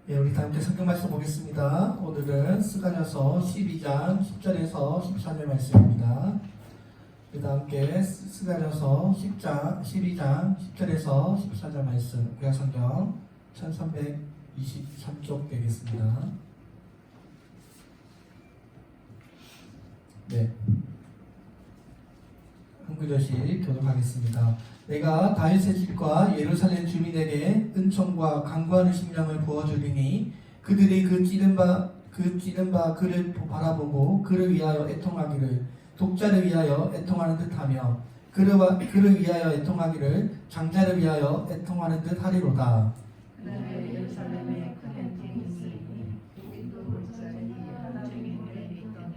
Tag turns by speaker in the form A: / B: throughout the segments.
A: 예, 우리 다 함께 성경 말씀 보겠습니다. 오늘은 스가랴서 12장 10절에서 14절 말씀입니다. 우리 다 함께 스가랴서 12장 10절에서 14절 말씀, 구약성경 1323쪽 되겠습니다. 네, 한 구절씩 교독하겠습니다. 내가 다윗의 집과 예루살렘 주민에게 은총과 강구하는 심령을 부어주리니 그들이 그 찌른 바 그를 바라보고 그를 위하여 애통하기를, 독자를 위하여 애통하는 듯하며 그를 위하여 애통하기를, 장자를 위하여 애통하는 듯 하리로다.
B: 그날에 예루살렘에 큰 행진이 있으리니 우리도 독자들이 하나님의 은혜를 믿던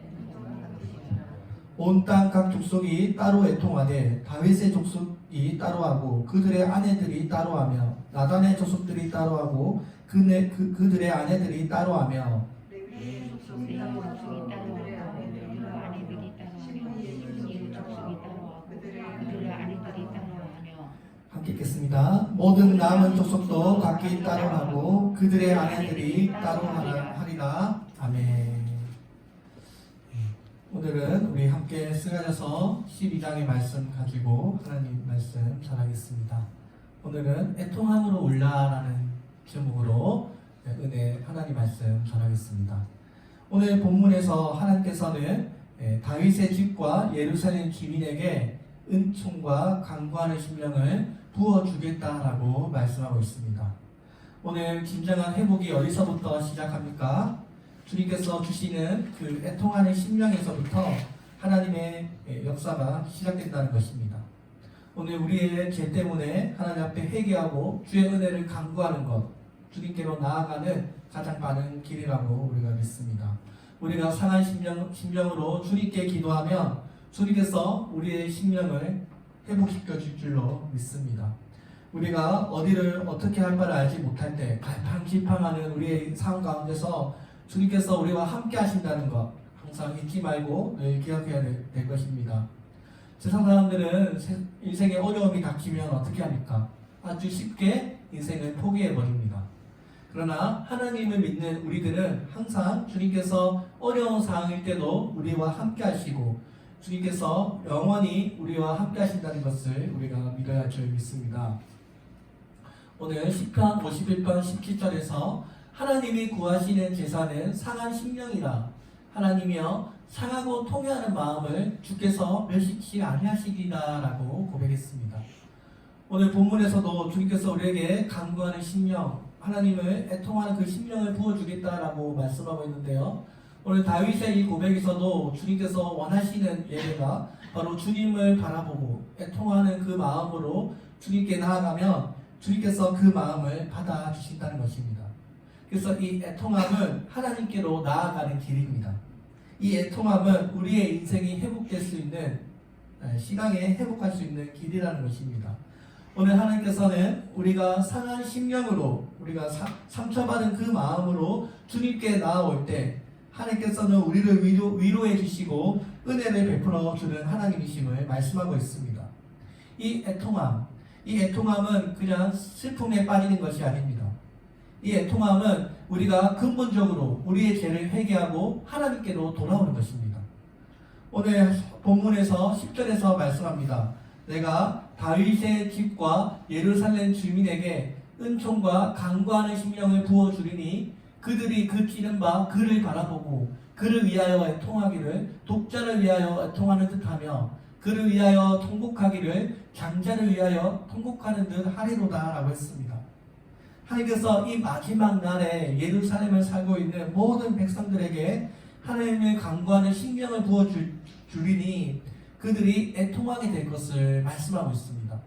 A: 온 땅 각 족속이 따로 애통하되 다윗의 족속이 따로하고 그들의 아내들이 따로하며 나단의 족속들이 따로하고 그들의 아내들이 따로하며
B: 레위의 족속이 따로하고 그들의 아내들이 따로하고 시므이의 족속이 따로하고 그들의 아내들이 따로하며
A: 함께 읽겠습니다. 모든 남은 족속도 각기 따로하고 그들의 아내들이 따로하리라. 아멘. 오늘은 우리 함께 스가랴서 12장의 말씀 가지고 하나님 말씀 전하겠습니다. 오늘은 애통함으로 울라라는 제목으로 은혜 하나님 말씀 전하겠습니다. 오늘 본문에서 하나님께서는 다윗의 집과 예루살렘 주민에게 은총과 강구하는 심령을 부어주겠다라고 말씀하고 있습니다. 오늘 진정한 회복이 어디서부터 시작합니까? 주님께서 주시는 그 애통하는 심령에서부터 하나님의 역사가 시작된다는 것입니다. 오늘 우리의 죄 때문에 하나님 앞에 회개하고 주의 은혜를 간구하는 것, 주님께로 나아가는 가장 빠른 길이라고 우리가 믿습니다. 우리가 상한 심령으로 주님께 기도하면 주님께서 우리의 심령을 회복시켜 줄 줄로 믿습니다. 우리가 어디를 어떻게 할 바를 알지 못할 때 갈팡질팡하는 우리의 상황 가운데서 주님께서 우리와 함께 하신다는 것 항상 잊지 말고 늘 기억해야 될 것입니다. 세상 사람들은 인생에 어려움이 닥치면 어떻게 합니까? 아주 쉽게 인생을 포기해버립니다. 그러나 하나님을 믿는 우리들은 항상 주님께서 어려운 상황일 때도 우리와 함께 하시고 주님께서 영원히 우리와 함께 하신다는 것을 우리가 믿어야 할 줄 믿습니다. 오늘 시편 51편 17절에서 하나님이 구하시는 제사는 상한 심령이라 하나님이여 상하고 통회하는 마음을 주께서 멸시치 아니하시리라 라고 고백했습니다. 오늘 본문에서도 주님께서 우리에게 간구하는 심령, 하나님을 애통하는 그 심령을 부어주겠다라고 말씀하고 있는데요. 오늘 다윗의 이 고백에서도 주님께서 원하시는 예배가 바로 주님을 바라보고 애통하는 그 마음으로 주님께 나아가면 주님께서 그 마음을 받아주신다는 것입니다. 그래서 이 애통함은 하나님께로 나아가는 길입니다. 이 애통함은 우리의 인생이 회복될 수 있는, 신앙에 회복할 수 있는 길이라는 것입니다. 오늘 하나님께서는 우리가 상한 심령으로, 우리가 상처받은 그 마음으로 주님께 나아올 때 하나님께서는 우리를 위로해 주시고 은혜를 베풀어 주는 하나님이심을 말씀하고 있습니다. 이 애통함은 그냥 슬픔에 빠지는 것이 아닙니다. 이 애통함은 우리가 근본적으로 우리의 죄를 회개하고 하나님께로 돌아오는 것입니다. 오늘 본문에서 10절에서 말씀합니다. 내가 다윗의 집과 예루살렘 주민에게 은총과 간구하는 심령을 부어주리니 그들이 그 찌른 바 그를 바라보고 그를 위하여 애통하기를, 독자를 위하여 애통하는 듯하며 그를 위하여 통곡하기를, 장자를 위하여 통곡하는 듯 하리로다 라고 했습니다. 하나님께서 이 마지막 날에 예루살렘을 살고 있는 모든 백성들에게 하나님을 간구하는 심령을 부어주리니 그들이 애통하게 될 것을 말씀하고 있습니다.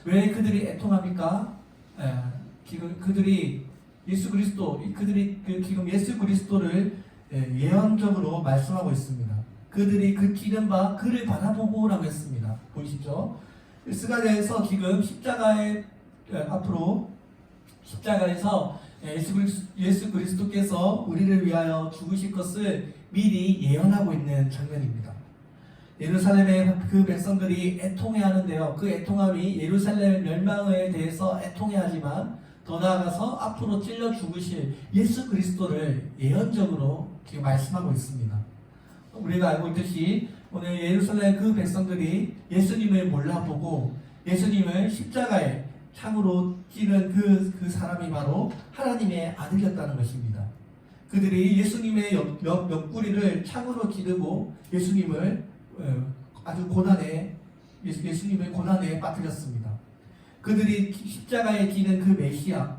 A: 왜 그들이 애통합니까? 지금 그들이 예수 그리스도를 예언적으로 말씀하고 있습니다. 그들이 그 찌른 바 그를 바라보고라고 했습니다. 보이시죠? 스가랴에서 지금 십자가에서 예수 그리스도께서 우리를 위하여 죽으실 것을 미리 예언하고 있는 장면입니다. 예루살렘의 그 백성들이 애통해하는데요. 그 애통함이 예루살렘 멸망에 대해서 애통해하지만 더 나아가서 앞으로 찔러 죽으실 예수 그리스도를 예언적으로 지금 말씀하고 있습니다. 우리가 알고 있듯이 오늘 예루살렘 그 백성들이 예수님을 몰라보고 예수님을 십자가에 창으로 찌른 그 사람이 바로 하나님의 아들이었다는 것입니다. 그들이 예수님의 옆구리를 창으로 찌르고 예수님을 아주 예수님을 고난에 빠뜨렸습니다. 그들이 십자가에 찌는 그 메시아,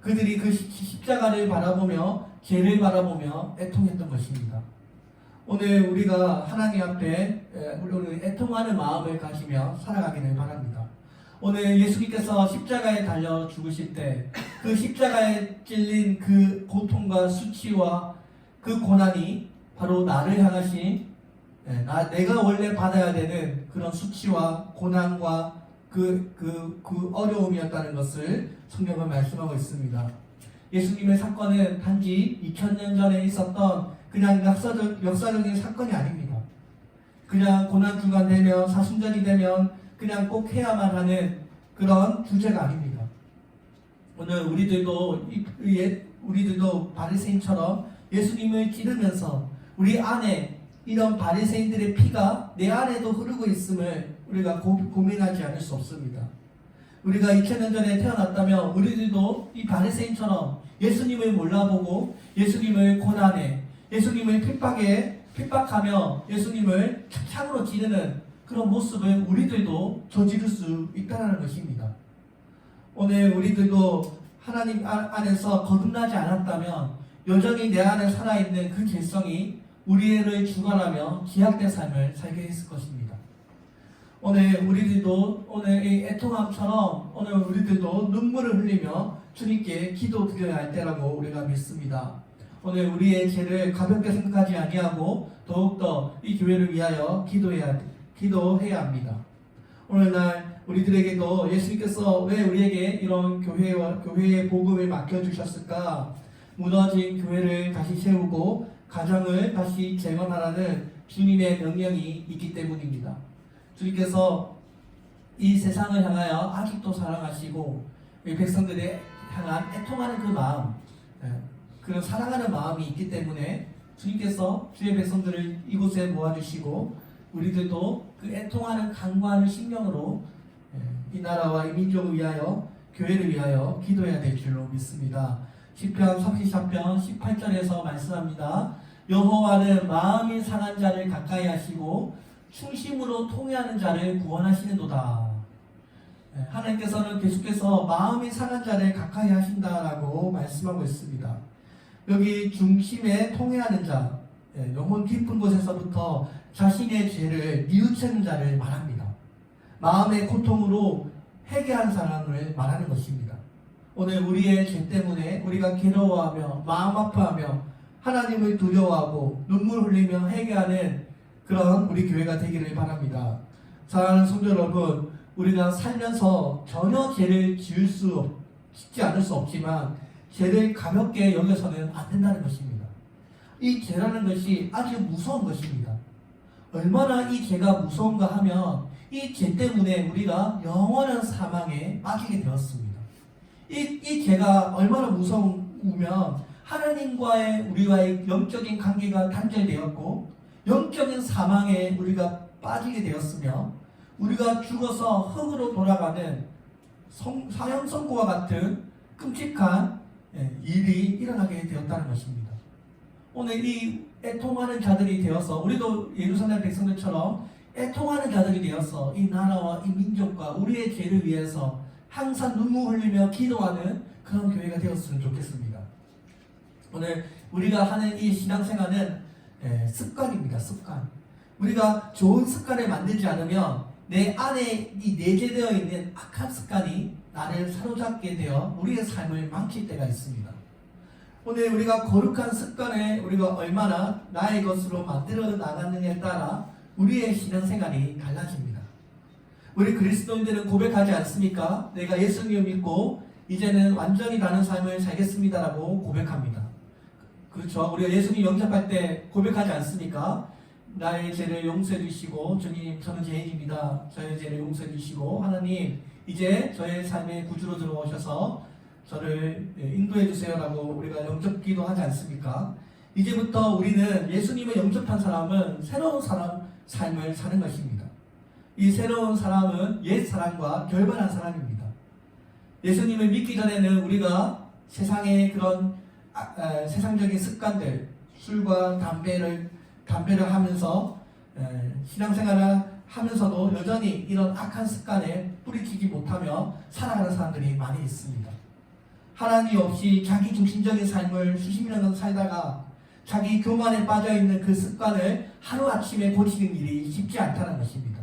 A: 그들이 그 십자가를 바라보며 죄를 바라보며 애통했던 것입니다. 오늘 우리가 하나님 앞에 우리 애통하는 마음을 가지며 살아가기를 바랍니다. 오늘 예수님께서 십자가에 달려 죽으실 때 그 십자가에 찔린 그 고통과 수치와 그 고난이 바로 나를 향하신 내가 원래 받아야 되는 그런 수치와 고난과 그 어려움이었다는 것을 성경은 말씀하고 있습니다. 예수님의 사건은 단지 2000년 전에 있었던 그냥 역사적인 사건이 아닙니다. 그냥 고난주간 되면 사순절이 되면 그냥 꼭 해야만 하는 그런 주제가 아닙니다. 오늘 우리들도 바리새인처럼 예수님을 찌르면서 우리 안에 이런 바리새인들의 피가 내 안에도 흐르고 있음을 우리가 고민하지 않을 수 없습니다. 우리가 2000년 전에 태어났다면 우리들도 이 바리새인처럼 예수님을 몰라보고 예수님을 고난해 예수님을 핍박하며 예수님을 창으로 찌르는 그런 모습을 우리들도 저지를 수 있다는 것입니다. 오늘 우리들도 하나님 안에서 거듭나지 않았다면 여전히 내 안에 살아있는 그 죄성이 우리를 주관하며 기약된 삶을 살게 했을 것입니다. 오늘 우리들도 오늘 이 애통함처럼 오늘 우리들도 눈물을 흘리며 주님께 기도드려야 할 때라고 우리가 믿습니다. 오늘 우리의 죄를 가볍게 생각하지 아니하고 더욱더 이 교회를 위하여 기도해야 합니다. 오늘날 우리들에게도 예수님께서 왜 우리에게 이런 교회의 복음을 맡겨주셨을까? 무너진 교회를 다시 세우고 가정을 다시 재건하라는 주님의 명령이 있기 때문입니다. 주님께서 이 세상을 향하여 아직도 사랑하시고 백성들에 향한 애통하는 그 마음, 그런 사랑하는 마음이 있기 때문에 주님께서 주의 백성들을 이곳에 모아주시고 우리들도 그 애통하는 간구하는 심령으로 이 나라와 이 민족을 위하여 교회를 위하여 기도해야 될 줄로 믿습니다. 시편 34편 18절에서 말씀합니다. 여호와는 마음이 상한 자를 가까이 하시고 충심으로 통회하는 자를 구원하시는도다. 하나님께서는 계속해서 마음이 상한 자를 가까이 하신다라고 말씀하고 있습니다. 여기 중심에 통회하는 자, 영혼 깊은 곳에서부터 자신의 죄를 뉘우치는 자를 말합니다. 마음의 고통으로 회개한 사람을 말하는 것입니다. 오늘 우리의 죄 때문에 우리가 괴로워하며 마음 아파하며 하나님을 두려워하고 눈물 흘리며 회개하는 그런 우리 교회가 되기를 바랍니다. 사랑하는 성도 여러분, 우리가 살면서 전혀 죄를 짓지 않을 수 없지만 죄를 가볍게 여겨서는 안 된다는 것입니다. 이 죄라는 것이 아주 무서운 것입니다. 얼마나 이 죄가 무서운가 하면 이 죄 때문에 우리가 영원한 사망에 빠지게 되었습니다. 이 죄가 얼마나 무서우면 하나님과의 우리와의 영적인 관계가 단절되었고 영적인 사망에 우리가 빠지게 되었으며 우리가 죽어서 흙으로 돌아가는 사형 선고와 같은 끔찍한 일이 일어나게 되었다는 것입니다. 오늘 이 애통하는 자들이 되어서 우리도 예루살렘 백성들처럼 애통하는 자들이 되어서 이 나라와 이 민족과 우리의 죄를 위해서 항상 눈물 흘리며 기도하는 그런 교회가 되었으면 좋겠습니다. 오늘 우리가 하는 이 신앙생활은 습관입니다. 습관. 우리가 좋은 습관을 만들지 않으면 내 안에 이 내재되어 있는 악한 습관이 나를 사로잡게 되어 우리의 삶을 망칠 때가 있습니다. 오늘 우리가 거룩한 습관을 우리가 얼마나 나의 것으로 만들어 나가느냐에 따라 우리의 신앙생활이 달라집니다. 우리 그리스도인들은 고백하지 않습니까? 내가 예수님을 믿고 이제는 완전히 다른 삶을 살겠습니다라고 고백합니다. 그렇죠? 우리가 예수님 영접할 때 고백하지 않습니까? 나의 죄를 용서해 주시고 주님 저는 죄인입니다. 저의 죄를 용서해 주시고 하나님 이제 저의 삶의 구주로 들어오셔서 저를 인도해 주세요라고 우리가 영접 기도하지 않습니까? 이제부터 우리는 예수님을 영접한 사람은 새로운 삶을 사는 것입니다. 이 새로운 사람은 옛 사람과 결별한 사람입니다. 예수님을 믿기 전에는 우리가 세상의 그런 세상적인 습관들, 술과 담배를 하면서 신앙생활을 하면서도 여전히 이런 악한 습관에 뿌리치지 못하며 살아가는 사람들이 많이 있습니다. 하나님 없이 자기 중심적인 삶을 수십 년간 살다가 자기 교만에 빠져있는 그 습관을 하루아침에 고치는 일이 쉽지 않다는 것입니다.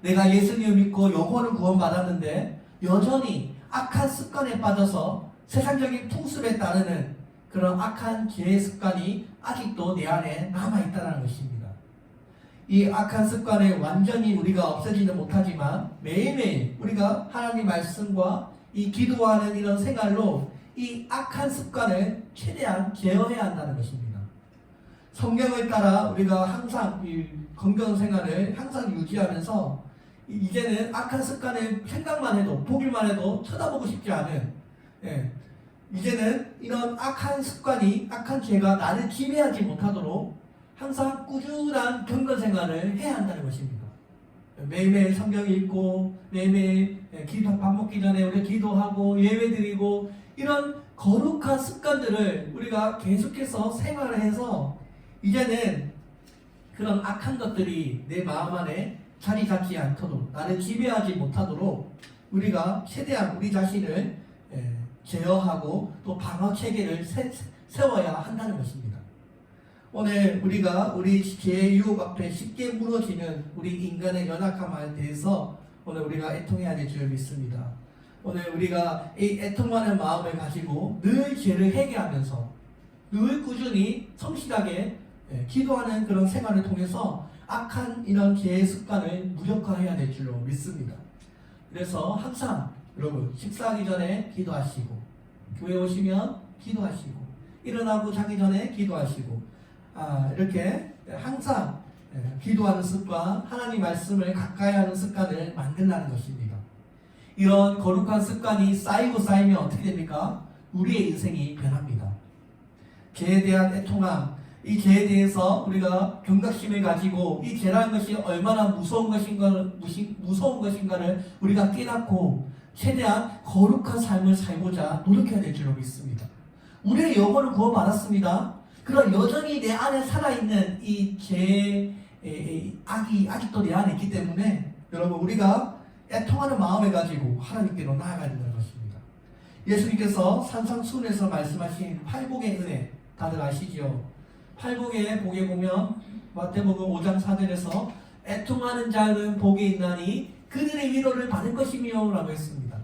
A: 내가 예수님을 믿고 영혼을 구원받았는데 여전히 악한 습관에 빠져서 세상적인 풍습에 따르는 그런 악한 죄의 습관이 아직도 내 안에 남아있다는 것입니다. 이 악한 습관을 완전히 우리가 없애지는 못하지만 매일매일 우리가 하나님 말씀과 이 기도하는 이런 생활로 이 악한 습관을 최대한 제어해야 한다는 것입니다. 성경을 따라 우리가 항상 이 건강 생활을 항상 유지하면서 이제는 악한 습관을 생각만 해도 보기만 해도 쳐다보고 싶지 않은 이제는 이런 악한 습관이 악한 죄가 나를 지배하지 못하도록 항상 꾸준한 경건 생활을 해야 한다는 것입니다. 매일매일 성경 읽고 매일매일 밥 먹기 전에 우리가 기도하고 예배 드리고 이런 거룩한 습관들을 우리가 계속해서 생활을 해서 이제는 그런 악한 것들이 내 마음 안에 자리 잡지 않도록 나를 지배하지 못하도록 우리가 최대한 우리 자신을 제어하고 또 방어 체계를 세워야 한다는 것입니다. 오늘 우리가 우리 죄의 유혹 앞에 쉽게 무너지는 우리 인간의 연약함에 대해서 오늘 우리가 애통해야 될 줄 믿습니다. 오늘 우리가 이 애통하는 마음을 가지고 늘 죄를 회개하면서 늘 꾸준히 성실하게 기도하는 그런 생활을 통해서 악한 이런 죄의 습관을 무력화해야 될 줄로 믿습니다. 그래서 항상 여러분 식사하기 전에 기도하시고 교회 오시면 기도하시고 일어나고 자기 전에 기도하시고 이렇게 항상 기도하는 습관, 하나님 말씀을 가까이 하는 습관을 만들라는 것입니다. 이런 거룩한 습관이 쌓이고 쌓이면 어떻게 됩니까? 우리의 인생이 변합니다. 죄에 대한 애통함, 이 죄에 대해서 우리가 경각심을 가지고 이 죄라는 것이 얼마나 무서운 것인가를 우리가 깨닫고 최대한 거룩한 삶을 살고자 노력해야 될 줄로 믿습니다. 우리의 영혼을 구원받았습니다. 그럼 여전히 내 안에 살아있는 이 죄의 악이 아직도 내 안에 있기 때문에 여러분 우리가 애통하는 마음을 가지고 하나님께로 나아가야 된다는 것입니다. 예수님께서 산상수훈에서 말씀하신 팔복의 은혜 다들 아시죠? 팔복의 복에 보면 마태복음 5장 4절에서 애통하는 자는 복이 있나니 그들의 위로를 받을 것이며 라고 했습니다.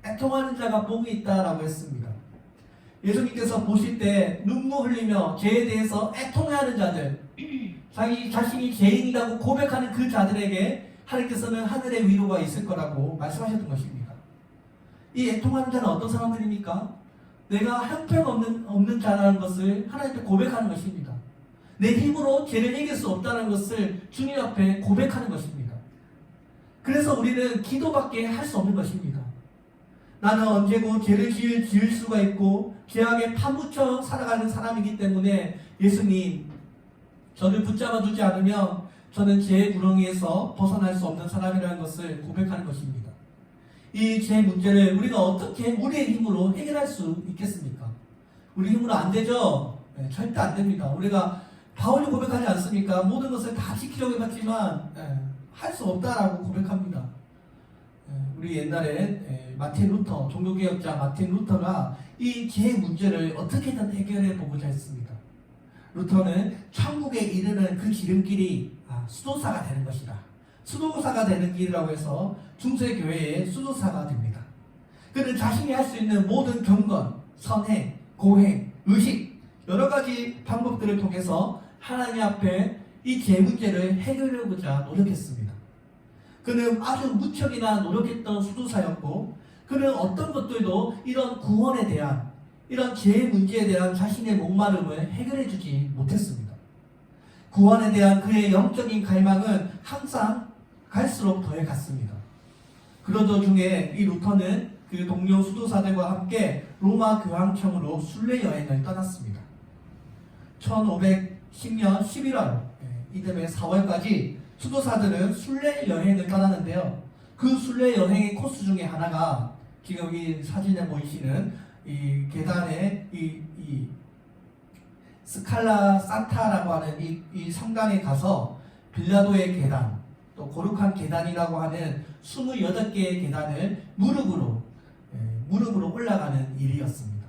A: 애통하는 자가 복이 있다라고 했습니다. 예수님께서 보실 때 눈물 흘리며 죄에 대해서 애통해하는 자들, 자기 자신이 죄인이라고 고백하는 그 자들에게 하나님께서는 하늘의 위로가 있을 거라고 말씀하셨던 것입니다. 이 애통하는 자는 어떤 사람들입니까? 내가 형편없는 자라는 것을 하나님께 고백하는 것입니다. 내 힘으로 죄를 이길 수 없다는 것을 주님 앞에 고백하는 것입니다. 그래서 우리는 기도밖에 할 수 없는 것입니다. 나는 언제고 죄를 지을 수가 있고 죄악에 파묻혀 살아가는 사람이기 때문에 예수님 저를 붙잡아 주지 않으면 저는 죄의 구렁이에서 벗어날 수 없는 사람이라는 것을 고백하는 것입니다. 이 죄 문제를 우리가 어떻게 우리의 힘으로 해결할 수 있겠습니까? 우리 힘으로 안 되죠? 절대 안 됩니다. 우리가 바울이 고백하지 않습니까? 모든 것을 다 지키려고 해봤지만 할 수 없다라고 고백합니다. 우리 옛날에 마틴 루터, 종교개혁자 마틴 루터가 이 죄 문제를 어떻게든 해결해 보고자 했습니다. 루터는 천국에 이르는 그 지름길이 수도사가 되는 것이다. 수도사가 되는 길이라고 해서 중세교회의 수도사가 됩니다. 그는 자신이 할 수 있는 모든 경건, 선행, 고행, 의식 여러 가지 방법들을 통해서 하나님 앞에 이 죄 문제를 해결하고자 노력했습니다. 그는 아주 무척이나 노력했던 수도사였고 그는 어떤 것들도 이런 구원에 대한 이런 죄 문제에 대한 자신의 목마름을 해결해 주지 못했습니다. 구원에 대한 그의 영적인 갈망은 항상 갈수록 더해 갔습니다. 그러던 중에 이 루터는 그 동료 수도사들과 함께 로마 교황청으로 순례 여행을 떠났습니다. 1510년 11월 이듬해 4월까지 수도사들은 순례 여행을 떠나는데요. 그 순례 여행의 코스 중에 하나가 지금 이 사진에 보이시는 이 계단에 이 스칼라 산타라고 하는 이 성당에 가서 빌라도의 계단, 또 고룩한 계단이라고 하는 28개의 계단을 무릎으로 올라가는 일이었습니다.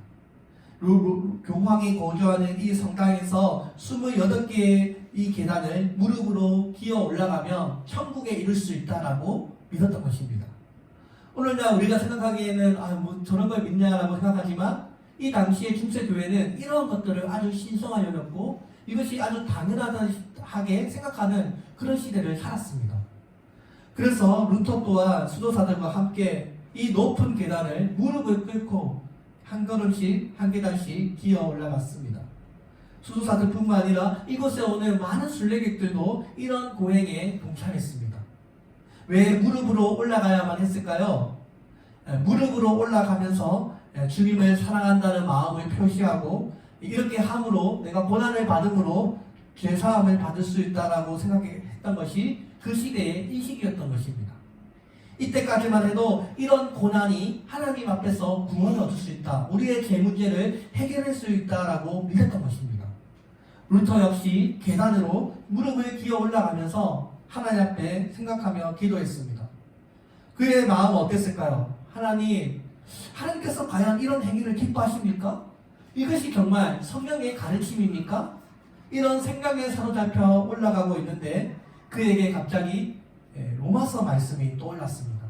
A: 교황이 거주하는 이 성당에서 28개의 이 계단을 무릎으로 기어 올라가면 천국에 이룰 수 있다라고 믿었던 것입니다. 오늘날 우리가 생각하기에는 뭐 저런 걸 믿냐라고 생각하지만 이 당시의 중세 교회는 이런 것들을 아주 신성하게 여겼고 이것이 아주 당연하게 생각하는 그런 시대를 살았습니다. 그래서 루터 또한 수도사들과 함께 이 높은 계단을 무릎을 꿇고 한 걸음씩 한 계단씩 기어 올라갔습니다. 수도사들뿐만 아니라 이곳에 오는 많은 순례객들도 이런 고행에 동참했습니다. 왜 무릎으로 올라가야만 했을까요? 무릎으로 올라가면서 주님을 사랑한다는 마음을 표시하고 이렇게 함으로 내가 고난을 받음으로 죄사함을 받을 수 있다라고 생각했던 것이 그 시대의 인식이었던 것입니다. 이때까지만 해도 이런 고난이 하나님 앞에서 구원을 얻을 수 있다, 우리의 죄 문제를 해결할 수 있다라고 믿었던 것입니다. 루터 역시 계단으로 무릎을 기어 올라가면서 하나님 앞에 생각하며 기도했습니다. 그의 마음은 어땠을까요? 하나님께서 과연 이런 행위를 기뻐하십니까? 이것이 정말 성경의 가르침입니까? 이런 생각에 사로잡혀 올라가고 있는데 그에게 갑자기 로마서 말씀이 떠올랐습니다.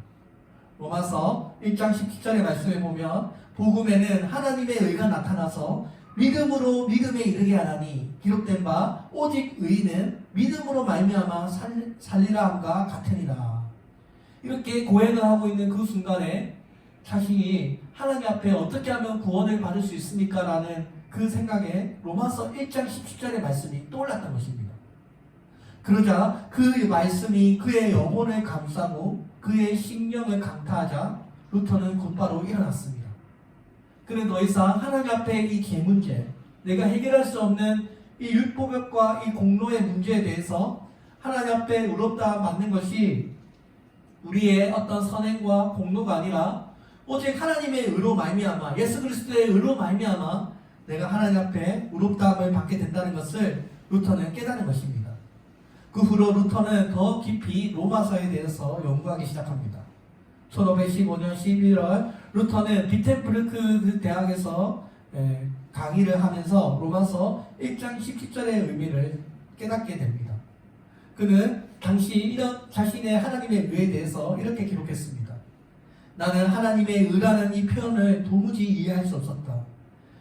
A: 로마서 1장 17절의 말씀에 보면 복음에는 하나님의 의가 나타나서 믿음으로 믿음에 이르게 하나니 기록된 바 오직 의인은 믿음으로 말미암아 살리라 함과 같으니라. 이렇게 고행을 하고 있는 그 순간에 자신이 하나님 앞에 어떻게 하면 구원을 받을 수 있습니까? 라는 그 생각에 로마서 1장 17절의 말씀이 떠올랐던 것입니다. 그러자 그 말씀이 그의 영혼을 감싸고 그의 심령을 강타하자 루터는 곧바로 일어났습니다. 그는 더 이상 하나님 앞에 이 죄 문제, 내가 해결할 수 없는 이 율법과 이 공로의 문제에 대해서 하나님 앞에 의롭다 받는 것이 우리의 어떤 선행과 공로가 아니라 오직 하나님의 의로 말미암아, 예수 그리스도의 의로 말미암아 내가 하나님 앞에 의롭다함을 받게 된다는 것을 루터는 깨닫는 것입니다. 그 후로 루터는 더 깊이 로마서에 대해서 연구하기 시작합니다. 1515년 11월 루터는 비텐부르크 대학에서 강의를 하면서 로마서 1장 17절의 의미를 깨닫게 됩니다. 그는 당시 이런 자신의 하나님의 의에 대해서 이렇게 기록했습니다. 나는 하나님의 의라는 이 표현을 도무지 이해할 수 없었다.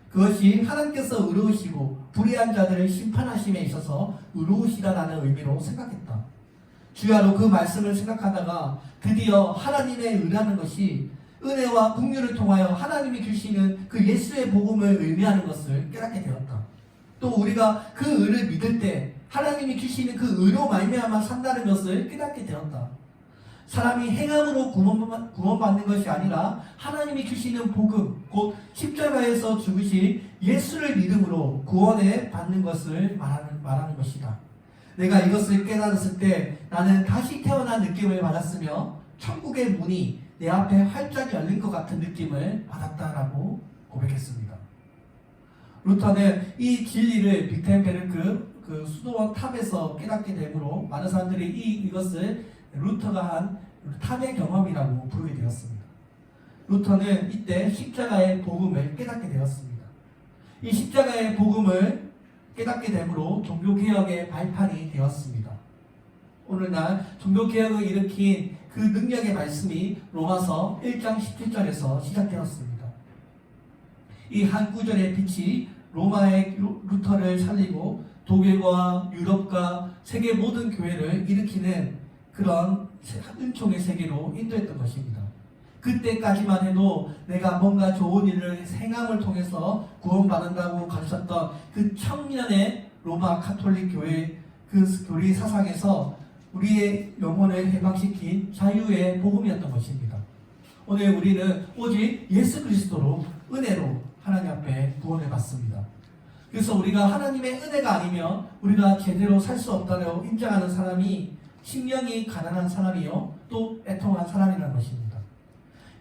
A: 그것이 하나님께서 의로우시고 불의한 자들을 심판하심에 있어서 의로우시다라는 의미로 생각했다. 주야로 그 말씀을 생각하다가 드디어 하나님의 의라는 것이 은혜와 긍휼을 통하여 하나님이 주시는 그 예수의 복음을 의미하는 것을 깨닫게 되었다. 또 우리가 그 의를 믿을 때 하나님이 주시는 그 의로 말미암아 산다는 것을 깨닫게 되었다. 사람이 행함으로 구원받는 것이 아니라 하나님이 주시는 복음, 곧 십자가에서 죽으신 예수를 믿음으로 구원에 받는 것을 말하는 것이다. 내가 이것을 깨달았을 때 나는 다시 태어난 느낌을 받았으며 천국의 문이 내 앞에 활짝 열린 것 같은 느낌을 받았다라고 고백했습니다. 루터는 이 진리를 비텐베르크 그 수도원 탑에서 깨닫게 되므로 많은 사람들이 이것을 루터가 한 탑의 경험이라고 부르게 되었습니다. 루터는 이때 십자가의 복음을 깨닫게 되었습니다. 이 십자가의 복음을 깨닫게 되므로 종교개혁의 발판이 되었습니다. 오늘날 종교개혁을 일으킨 그 능력의 말씀이 로마서 1장 17절에서 시작되었습니다. 이 한 구절의 빛이 로마의 루터를 살리고 독일과 유럽과 세계 모든 교회를 일으키는 그런 은총의 세계로 인도했던 것입니다. 그때까지만 해도 내가 뭔가 좋은 일을 행함을 통해서 구원받는다고 가르쳤던 그 청년의 로마 가톨릭 교회 그 교리 사상에서 우리의 영혼을 해방시킨 자유의 복음이었던 것입니다. 오늘 우리는 오직 예수 그리스도로 은혜로 하나님 앞에 구원을 받습니다. 그래서 우리가 하나님의 은혜가 아니면 우리가 제대로 살 수 없다고 인정하는 사람이 심령이 가난한 사람이요 또 애통한 사람이라는 것입니다.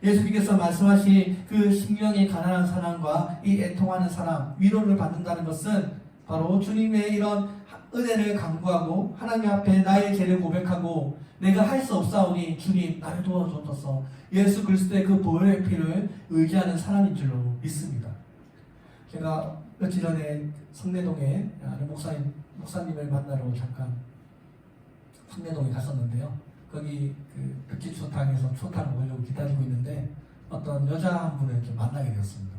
A: 예수님께서 말씀하신 그 심령이 가난한 사람과 이 애통하는 사람 위로를 받는다는 것은 바로 주님의 이런 은혜를 간구하고 하나님 앞에 나의 죄를 고백하고 내가 할 수 없사오니 주님 나를 도와주옵소서 예수 그리스도의 그 보혈의 피를 의지하는 사람인 줄로 믿습니다. 제가 며칠 전에 성내동에 아는 목사님을 만나러 잠깐 성내동에 갔었는데요. 거기 그 백지초탕에서 초탕을 먹으려고 기다리고 있는데 어떤 여자 한 분을 좀 만나게 되었습니다.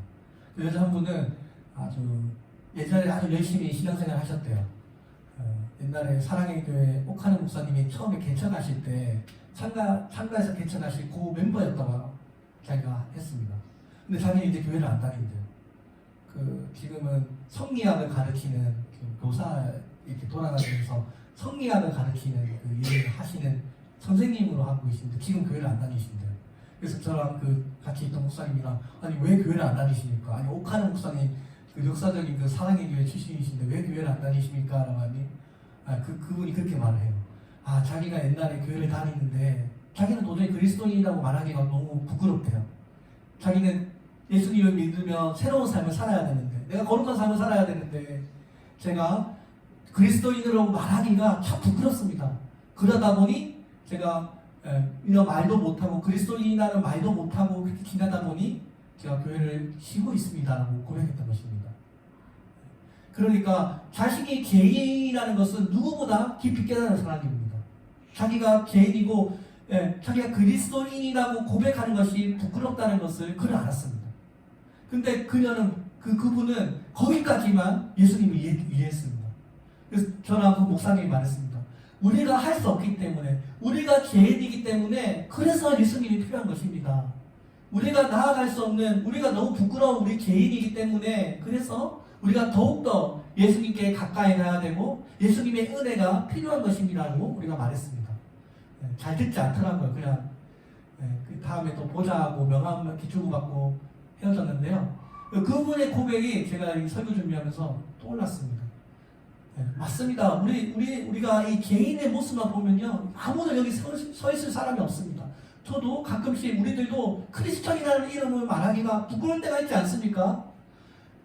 A: 그 여자 한 분은 아주 예전에 아주 열심히 신앙생활 하셨대요. 옛날에 사랑의 교회 옥하는 목사님이 처음에 개척하실 때 참가해서 개척하실 그 멤버였다고 자기가 했습니다. 근데 자기는 이제 교회를 안 다닌대요. 지금은 성리학을 가르치는 그 교사 이렇게 돌아다니면서 성리학을 가르치는 그 일을 하시는 선생님으로 하고 계신데 지금 교회를 안 다니신대요. 그래서 저랑 같이 있던 목사님이랑 아니 왜 교회를 안 다니십니까? 아니 옥하는 목사님 그 역사적인 그 사랑의 교회 출신이신데 왜 교회를 안 다니십니까? 라고 하니 그분이 그렇게 말을 해요. 자기가 옛날에 교회를 다니는데 자기는 도저히 그리스도인이라고 말하기가 너무 부끄럽대요. 자기는 예수님을 믿으며 새로운 삶을 살아야 되는데 내가 거룩한 삶을 살아야 되는데 제가 그리스도인으로 말하기가 참 부끄럽습니다. 그러다 보니 제가 이런 말도 못하고 그리스도인이라는 말도 못하고 그렇게 지나다 보니 제가 교회를 쉬고 있습니다라고 고백했던 것입니다. 그러니까 자신이 죄인이라는 것은 누구보다 깊이 깨달은 사람입니다. 자기가 죄인이고 자기가 그리스도인이라고 고백하는 것이 부끄럽다는 것을 그는 알았습니다. 근데 그분은 거기까지만 예수님을 이해했습니다. 그래서 저랑 그 목사님이 말했습니다. 우리가 할 수 없기 때문에 우리가 죄인이기 때문에 그래서 예수님이 필요한 것입니다. 우리가 나아갈 수 없는 우리가 너무 부끄러운 우리 죄인이기 때문에 그래서 우리가 더욱더 예수님께 가까이 가야 되고 예수님의 은혜가 필요한 것입니다라고 우리가 말했습니다. 잘 듣지 않더라고요. 그냥 그 다음에 또 보자고 명함 기초받고 헤어졌는데요. 그분의 고백이 제가 이 설교 준비하면서 떠올랐습니다. 맞습니다. 우리가 이 개인의 모습만 보면요 아무도 여기 서 있을 사람이 없습니다. 저도 가끔씩 우리들도 크리스천이라는 이름을 말하기가 부끄러울 때가 있지 않습니까?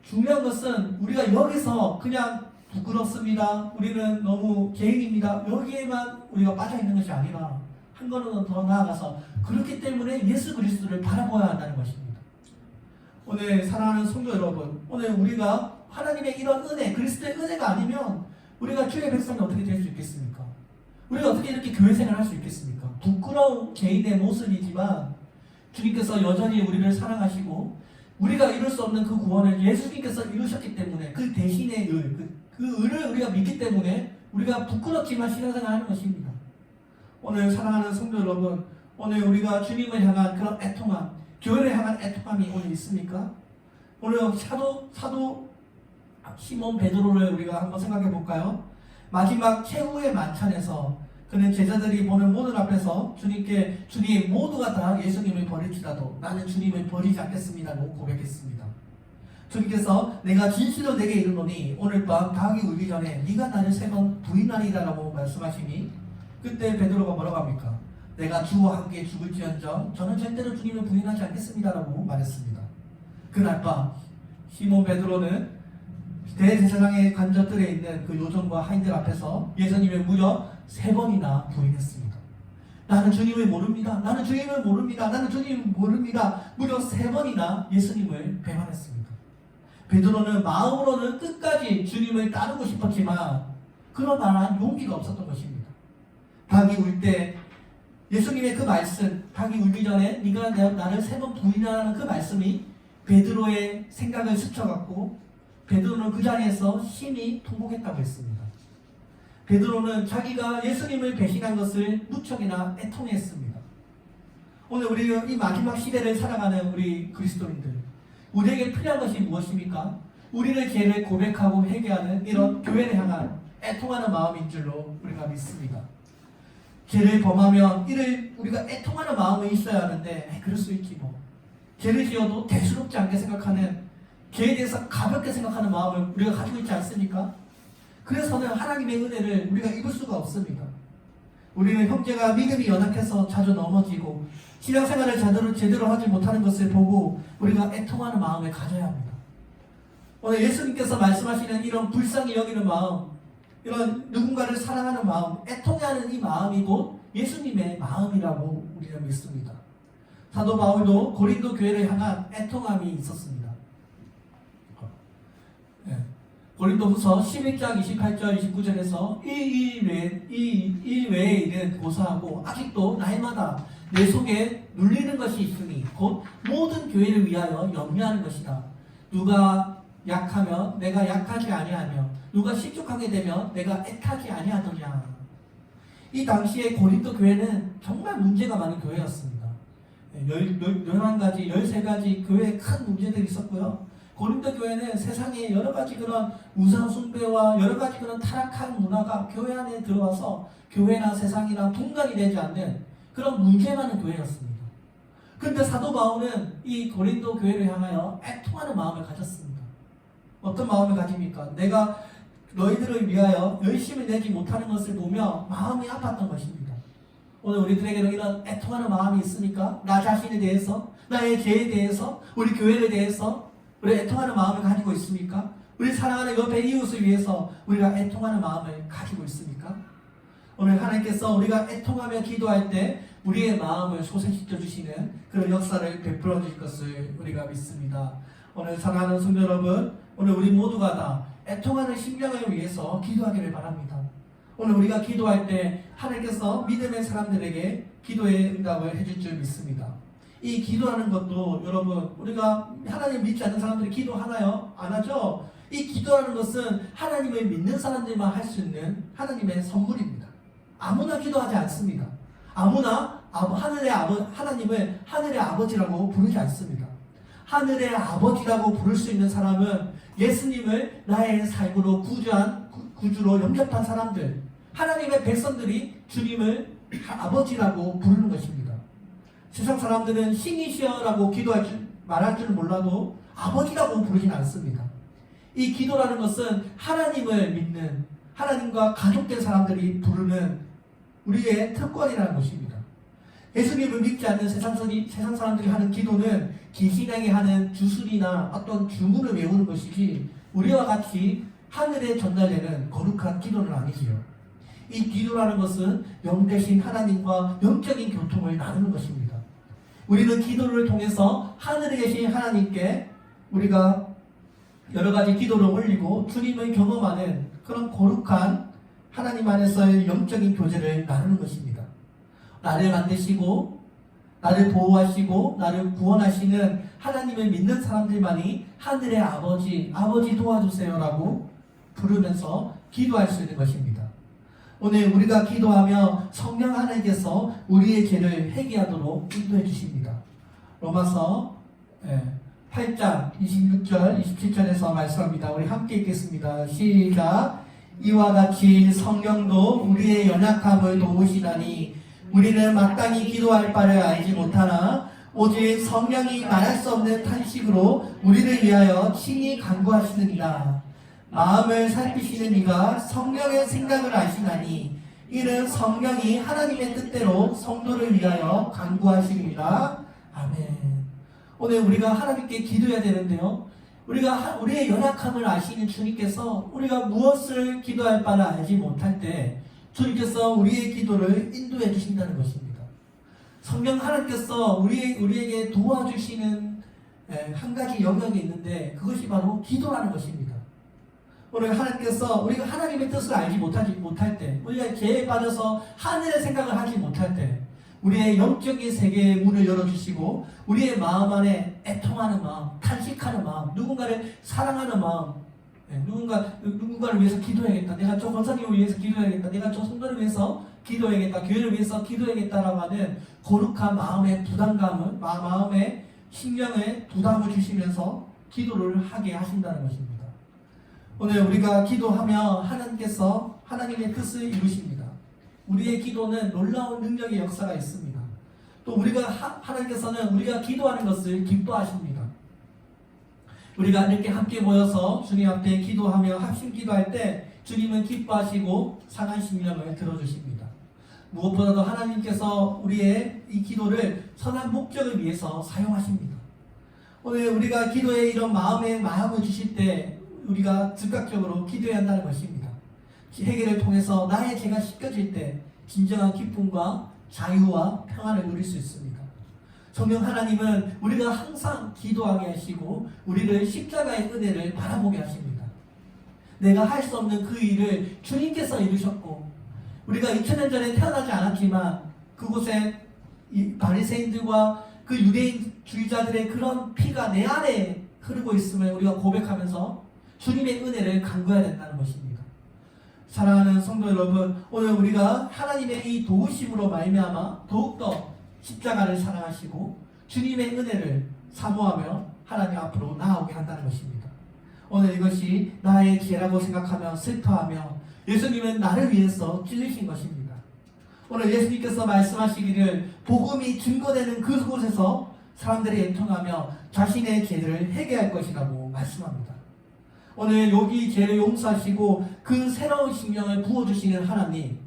A: 중요한 것은 우리가 여기서 그냥 부끄럽습니다. 우리는 너무 개인입니다. 여기에만 우리가 빠져 있는 것이 아니라 한 걸음 더 나아가서 그렇기 때문에 예수 그리스도를 바라보아야 한다는 것입니다. 오늘 사랑하는 성도 여러분, 오늘 우리가 하나님의 이런 은혜, 그리스도의 은혜가 아니면 우리가 주의 백성이 어떻게 될 수 있겠습니까? 우리가 어떻게 이렇게 교회 생활을 할 수 있겠습니까? 부끄러운 개인의 모습이지만 주님께서 여전히 우리를 사랑하시고 우리가 이룰 수 없는 그 구원을 예수님께서 이루셨기 때문에 그 대신의 그 의를 우리가 믿기 때문에 우리가 부끄럽지만 신앙생활을 하는 것입니다. 오늘 사랑하는 성도 여러분, 오늘 우리가 주님을 향한 그런 애통함, 교회를 향한 애통함이 오늘 있습니까? 오늘 사도 시몬 베드로를 우리가 한번 생각해 볼까요? 마지막 최후의 만찬에서 그는 제자들이 보는 모든 앞에서 주님께 주님 모두가 다 예수님을 버릴지라도 나는 주님을 버리지 않겠습니다라고 고백했습니다. 주님께서 내가 진실로 내게 이르노니 오늘 밤 다하기 울기 전에 네가 나를 3번 부인하리라고 말씀하시니 그때 베드로가 뭐라고 합니까? 내가 주와 함께 죽을지언정 저는 절대로 주님을 부인하지 않겠습니다라고 말했습니다. 그날 밤 시몬 베드로는 대제사장의 관저들에 있는 그 요정과 하인들 앞에서 예수님을 무려 3번이나 부인했습니다. 나는 주님을 모릅니다. 나는 주님을 모릅니다. 나는 주님을 모릅니다. 무려 3번이나 예수님을 배반했습니다. 베드로는 마음으로는 끝까지 주님을 따르고 싶었지만 그런 말한 용기가 없었던 것입니다. 닭이 울 때 예수님의 그 말씀, 닭이 울기 전에 네가 나를 3번 부인하라는 그 말씀이 베드로의 생각을 스쳐갔고 베드로는 그 자리에서 심히 통곡했다고 했습니다. 베드로는 자기가 예수님을 배신한 것을 무척이나 애통했습니다. 오늘 우리가 이 마지막 시대를 살아가는 우리 그리스도인들, 우리에게 필요한 것이 무엇입니까? 우리의 죄를 고백하고 회개하는 이런 교회를 향한 애통하는 마음인 줄로 우리가 믿습니다. 죄를 범하면 이를 우리가 애통하는 마음이 있어야 하는데 그럴 수 있지 뭐. 죄를 지어도 대수롭지 않게 생각하는, 죄에 대해서 가볍게 생각하는 마음을 우리가 가지고 있지 않습니까? 그래서는 하나님의 은혜를 우리가 입을 수가 없습니다. 우리는 형제가 믿음이 연약해서 자주 넘어지고 신앙생활을 제대로 하지 못하는 것을 보고 우리가 애통하는 마음을 가져야 합니다. 오늘 예수님께서 말씀하시는 이런 불쌍히 여기는 마음, 이런 누군가를 사랑하는 마음, 애통하는 이 마음이 곧 예수님의 마음이라고 우리는 믿습니다. 사도 바울도 고린도 교회를 향한 애통함이 있었습니다. 고린도후서 11장 28절 29절에서 이 일 외에 일은 고사하고 아직도 날마다 내 속에 눌리는 것이 있으니 곧 모든 교회를 위하여 염려하는 것이다. 누가 약하면 내가 약하지 아니하며 누가 실족하게 되면 내가 애타지 아니하더냐. 이 당시에 고린도 교회는 정말 문제가 많은 교회였습니다. 11가지, 13가지 교회에 큰 문제들이 있었고요. 고린도 교회는 세상에 여러 가지 그런 우상 숭배와 여러 가지 그런 타락한 문화가 교회 안에 들어와서 교회나 세상이랑 분간이 되지 않는 그런 문제 많은 교회였습니다. 그런데 사도 바울은 이 고린도 교회를 향하여 애통하는 마음을 가졌습니다. 어떤 마음을 가집니까? 내가 너희들을 위하여 열심히 내지 못하는 것을 보며 마음이 아팠던 것입니다. 오늘 우리들에게는 이런 애통하는 마음이 있습니까? 나 자신에 대해서, 나의 죄에 대해서, 우리 교회에 대해서 우리 애통하는 마음을 가지고 있습니까? 우리 사랑하는 옆에 이웃을 위해서 우리가 애통하는 마음을 가지고 있습니까? 오늘 하나님께서 우리가 애통하며 기도할 때 우리의 마음을 소생시켜 주시는 그런 역사를 베풀어 주실 것을 우리가 믿습니다. 오늘 사랑하는 성도 여러분, 오늘 우리 모두가 다 애통하는 심령을 위해서 기도하기를 바랍니다. 오늘 우리가 기도할 때 하나님께서 믿음의 사람들에게 기도의 응답을 해줄 줄 믿습니다. 이 기도하는 것도 여러분, 우리가 하나님 믿지 않는 사람들이 기도하나요? 안 하죠? 이 기도하는 것은 하나님을 믿는 사람들만 할 수 있는 하나님의 선물입니다. 아무나 기도하지 않습니다. 아무나 하나님을 하늘의 아버지라고 부르지 않습니다. 하늘의 아버지라고 부를 수 있는 사람은 예수님을 나의 삶으로 구주로 영접한 사람들, 하나님의 백성들이 주님을 아버지라고 부르는 것입니다. 세상 사람들은 신이시여라고 말할 줄 몰라도 아버지라고 부르진 않습니다. 이 기도라는 것은 하나님을 믿는, 하나님과 가족된 사람들이 부르는 우리의 특권이라는 것입니다. 예수님을 믿지 않는 세상 사람들이 하는 기도는 기신에게 하는 주술이나 어떤 주문을 외우는 것이지 우리와 같이 하늘에 전달되는 거룩한 기도는 아니지요. 이 기도라는 것은 영 대신 하나님과 영적인 교통을 나누는 것입니다. 우리는 기도를 통해서 하늘에 계신 하나님께 우리가 여러 가지 기도를 올리고 주님을 경험하는 그런 거룩한 하나님 안에서의 영적인 교제를 나누는 것입니다. 나를 만드시고 나를 보호하시고 나를 구원하시는 하나님을 믿는 사람들만이 하늘의 아버지 도와주세요라고 부르면서 기도할 수 있는 것입니다. 오늘 우리가 기도하며 성령 하나님께서 우리의 죄를 회개하도록 인도해 주십니다. 로마서 8장 26절 27절에서 말씀합니다. 우리 함께 읽겠습니다. 시작. 이와 같이 성령도 우리의 연약함을 도우시나니 우리는 마땅히 기도할 바를 알지 못하나 오직 성령이 말할 수 없는 탄식으로 우리를 위하여 친히 간구하시느니라. 마음을 살피시는 이가 성령의 생각을 아시나니 이는 성령이 하나님의 뜻대로 성도를 위하여 간구하십니다. 아멘. 오늘 우리가 하나님께 기도해야 되는데요. 우리의 연약함을 아시는 주님께서 우리가 무엇을 기도할 바를 알지 못할 때 주님께서 우리의 기도를 인도해 주신다는 것입니다. 성령 하나님께서 우리에게 도와주시는 한 가지 영역이 있는데 그것이 바로 기도라는 것입니다. 오늘 하나님께서 우리가 하나님의 뜻을 알지 못할 때, 우리가 죄에 빠져서 하늘의 생각을 하지 못할 때 우리의 영적인 세계의 문을 열어주시고 우리의 마음 안에 애통하는 마음, 탄식하는 마음, 누군가를 사랑하는 마음, 누군가를 위해서 기도해야겠다. 내가 저 권사님을 위해서 기도해야겠다. 내가 저 성도를 위해서 기도해야겠다. 교회를 위해서 기도해야겠다라고 하는 거룩한 마음의 부담감을, 마음의 신령의 부담을 주시면서 기도를 하게 하신다는 것입니다. 오늘 우리가 기도하며 하나님께서 하나님의 뜻을 이루십니다. 우리의 기도는 놀라운 능력의 역사가 있습니다. 또 우리가 하나님께서는 우리가 기도하는 것을 기뻐하십니다. 우리가 이렇게 함께 모여서 주님 앞에 기도하며 합심 기도할 때 주님은 기뻐하시고 상한 심령을 들어주십니다. 무엇보다도 하나님께서 우리의 이 기도를 선한 목적을 위해서 사용하십니다. 오늘 우리가 기도에 이런 마음을 주실 때 우리가 즉각적으로 기도해야 한다는 것입니다. 회개를 통해서 나의 죄가 씻겨질 때 진정한 기쁨과 자유와 평안을 누릴 수 있습니다. 성령 하나님은 우리가 항상 기도하게 하시고 우리를 십자가의 은혜를 바라보게 하십니다. 내가 할 수 없는 그 일을 주님께서 이루셨고 우리가 2000년 전에 태어나지 않았지만 그곳에 이 바리새인들과 그 유대인주의자들의 그런 피가 내 안에 흐르고 있음을 우리가 고백하면서 주님의 은혜를 간구해야 된다는 것입니다. 사랑하는 성도 여러분, 오늘 우리가 하나님의 이 도우심으로 말미암아 더욱더 십자가를 사랑하시고 주님의 은혜를 사모하며 하나님 앞으로 나아오게 한다는 것입니다. 오늘 이것이 나의 죄라고 생각하며 슬퍼하며 예수님은 나를 위해서 찔리신 것입니다. 오늘 예수님께서 말씀하시기를 복음이 증거되는 그곳에서 사람들이 애통하며 자신의 죄를 회개할 것이라고 말씀합니다. 오늘 여기 죄를 용서하시고 그 새로운 생명을 부어주시는 하나님,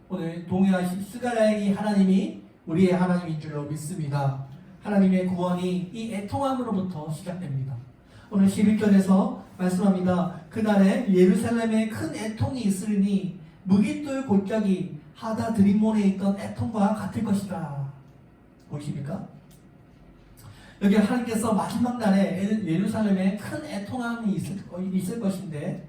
A: 오늘 동행하신 스가랴의 하나님이 우리의 하나님인 줄로 믿습니다. 하나님의 구원이 이 애통함으로부터 시작됩니다. 오늘 11절에서 말씀합니다. 그날에 예루살렘에 큰 애통이 있으니 무깃돌 골짜기 하다 드림몬에 있던 애통과 같을 것이다. 보이십니까? 여기 하나님께서 마지막 날에 예루살렘에 큰 애통함이 있을 것인데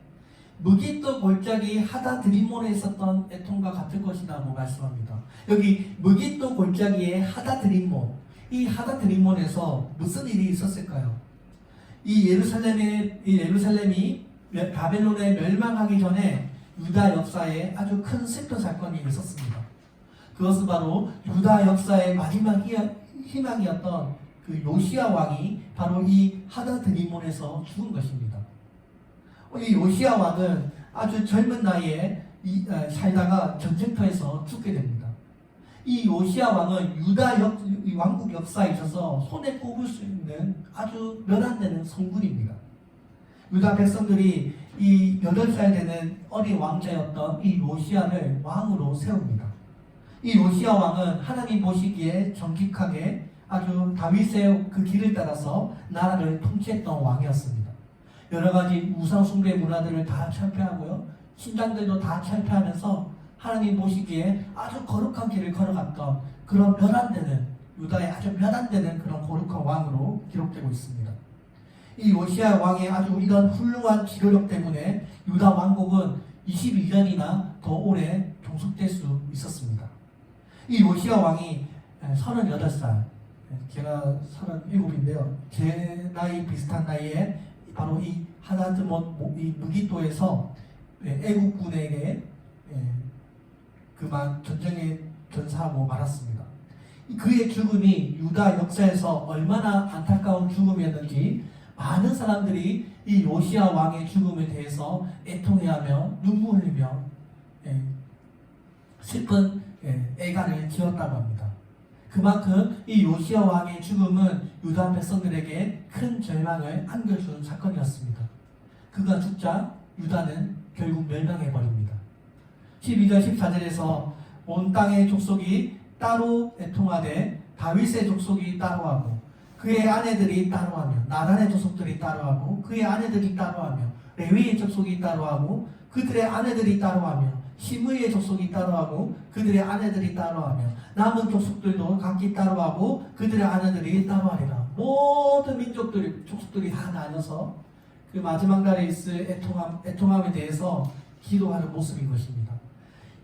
A: 무깃돌 골짜기 하다 드림몬에 있었던 애통과 같을 것이라고 말씀합니다. 여기 무깃돌 골짜기의 하다 드림몬, 이 하다 드림몬에서 무슨 일이 있었을까요? 이 예루살렘이 바벨론에 멸망하기 전에 유다 역사에 아주 큰 슬픈 사건이 있었습니다. 그것은 바로 유다 역사의 마지막 희망이었던 그 요시야 왕이 바로 이 하다 드림몬에서 죽은 것입니다. 이 요시야 왕은 아주 젊은 나이에 살다가 전쟁터에서 죽게 됩니다. 이 요시야 왕은 유다 왕국 역사에 있어서 손에 꼽을 수 있는 아주 몇 안 되는 성군입니다. 유다 백성들이 이 8살 되는 어린 왕자였던 이 요시야를 왕으로 세웁니다. 이 요시야 왕은 하나님 보시기에 정직하게 아주 다윗의 그 길을 따라서 나라를 통치했던 왕이었습니다. 여러 가지 우상 숭배 문화들을 다 철폐하고요, 신장들도 다 철폐하면서 하나님 보시기에 아주 거룩한 길을 걸어갔던 그런 몇 안 되는, 유다의 아주 몇 안 되는 그런 거룩한 왕으로 기록되고 있습니다. 이 요시야 왕의 아주 이런 훌륭한 지도력 때문에 유다 왕국은 22년이나 더 오래 종속될 수 있었습니다. 이 요시야 왕이 38살, 제가 37인데요. 제 나이 비슷한 나이에 바로 이 하다드몬 이 무기토에서 애국군에게 그만 전쟁에 전사하고 말았습니다. 그의 죽음이 유다 역사에서 얼마나 안타까운 죽음이었는지 많은 사람들이 이 요시야 왕의 죽음에 대해서 애통해하며 눈물 흘리며 슬픈 애가를 지었다고 합니다. 그만큼 이 요시야 왕의 죽음은 유다 백성들에게 큰 절망을 안겨준 사건이었습니다. 그가 죽자 유다는 결국 멸망해버립니다. 12절 14절에서 온 땅의 족속이 따로 애통하되 다윗의 족속이 따로하고 그의 아내들이 따로하며 나단의 족속들이 따로하고 그의 아내들이 따로하며 레위의 족속이 따로하고 그들의 아내들이 따로하며 시므이의 족속이 따로하고 그들의 아내들이 따로하며 남은 족속들도 각기 따로하고 그들의 아내들이 따로하리라. 모든 민족들이 족속들이 다 나눠서 그 마지막 날에 있을 애통함에 대해서 기도하는 모습인 것입니다.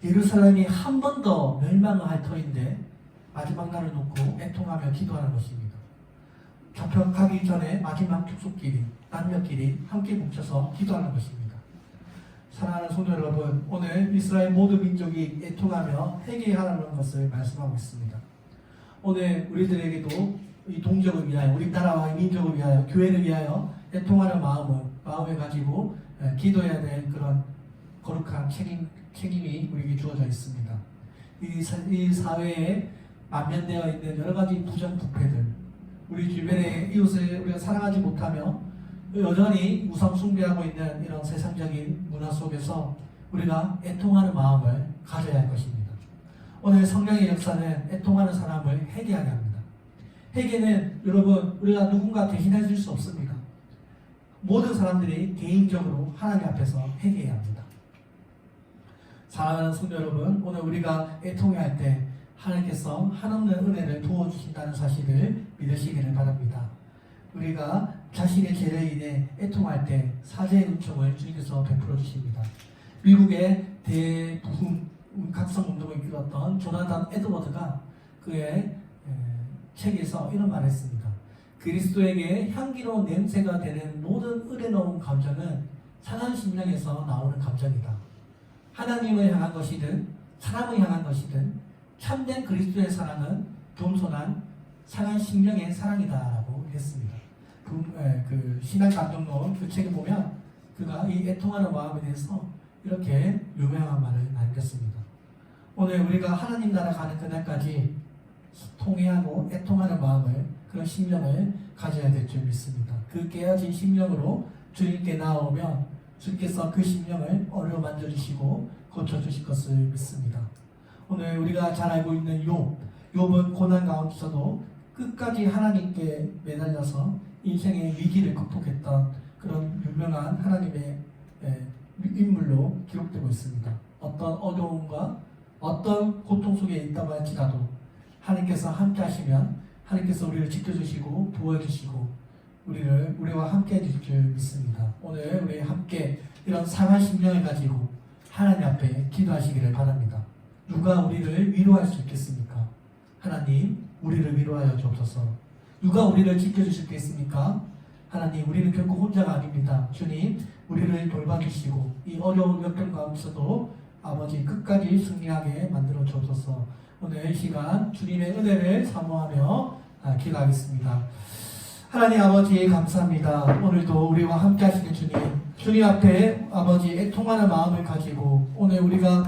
A: 예루살렘이 한 번 더 멸망을 할 터인데 마지막 날을 놓고 애통하며 기도하는 것입니다. 잡혀가기 전에 마지막 족속끼리, 남녀끼리 함께 뭉쳐서 기도하는 것입니다. 사랑하는 성도 여러분, 오늘 이스라엘 모든 민족이 애통하며 회개하라는 것을 말씀하고 있습니다. 오늘 우리들에게도 이 동족을 위하여, 우리 나라와 민족을 위하여, 교회를 위하여 애통하는 마음을 가지고 기도해야 될 그런 거룩한 책임이 우리에게 주어져 있습니다. 이 사회에 만면되어 있는 여러 가지 부정부패들, 우리 주변의 이웃을 우리가 사랑하지 못하며 여전히 우상 숭배하고 있는 이런 세상적인 문화 속에서 우리가 애통하는 마음을 가져야 할 것입니다. 오늘 성령의 역사는 애통하는 사람을 회개하게 합니다. 회개는 여러분 우리가 누군가 대신해 줄 수 없습니다. 모든 사람들이 개인적으로 하나님 앞에서 회개해야 합니다. 사랑하는 성도 여러분, 오늘 우리가 애통해할 때 하나님께서 한없는 은혜를 부어주신다는 사실을 믿으시기를 바랍니다. 우리가 자신의 죄로 인해 애통할 때 사죄의 은총을 주님께서 베풀어 주십니다. 미국의 대부흥 각성운동을 이끌었던 조나단 에드워드가 그의 책에서 이런 말을 했습니다. 그리스도에게 향기로운 냄새가 되는 모든 의레로운 감정은 상한 심령에서 나오는 감정이다. 하나님을 향한 것이든 사람을 향한 것이든 참된 그리스도의 사랑은 겸손한 상한 심령의 사랑이다라고 했습니다. 그 신앙 감정론 그 책에 보면 그가 이 애통하는 마음에 대해서 이렇게 유명한 말을 남겼습니다. 오늘 우리가 하나님 나라 가는 그날까지 통회하고 애통하는 마음을, 그런 심령을 가져야 될 줄 믿습니다. 그 깨어진 심령으로 주님께 나오면 주님께서 그 심령을 어루만져 주시고 고쳐주실 것을 믿습니다. 오늘 우리가 잘 알고 있는 욥은 고난 가운데서도 끝까지 하나님께 매달려서 인생의 위기를 극복했던 그런 유명한 하나님의 인물로 기록되고 있습니다. 어떤 어려움과 어떤 고통 속에 있다고 할지라도 하나님께서 함께 하시면 하나님께서 우리를 지켜주시고 도와주시고 우리와 함께 해주실 줄 믿습니다. 오늘 우리 함께 이런 상한 심령을 가지고 하나님 앞에 기도하시기를 바랍니다. 누가 우리를 위로할 수 있겠습니까? 하나님, 우리를 위로하여 주옵소서. 누가 우리를 지켜주실 수 있습니까? 하나님, 우리는 결코 혼자가 아닙니다. 주님, 우리를 돌봐주시고 이 어려운 역경 가운데서도 아버지 끝까지 승리하게 만들어 주옵소서. 오늘 이 시간 주님의 은혜를 사모하며 기도하겠습니다. 하나님 아버지 감사합니다. 오늘도 우리와 함께 하시는 주님 앞에 아버지 애통하는 마음을 가지고 오늘 우리가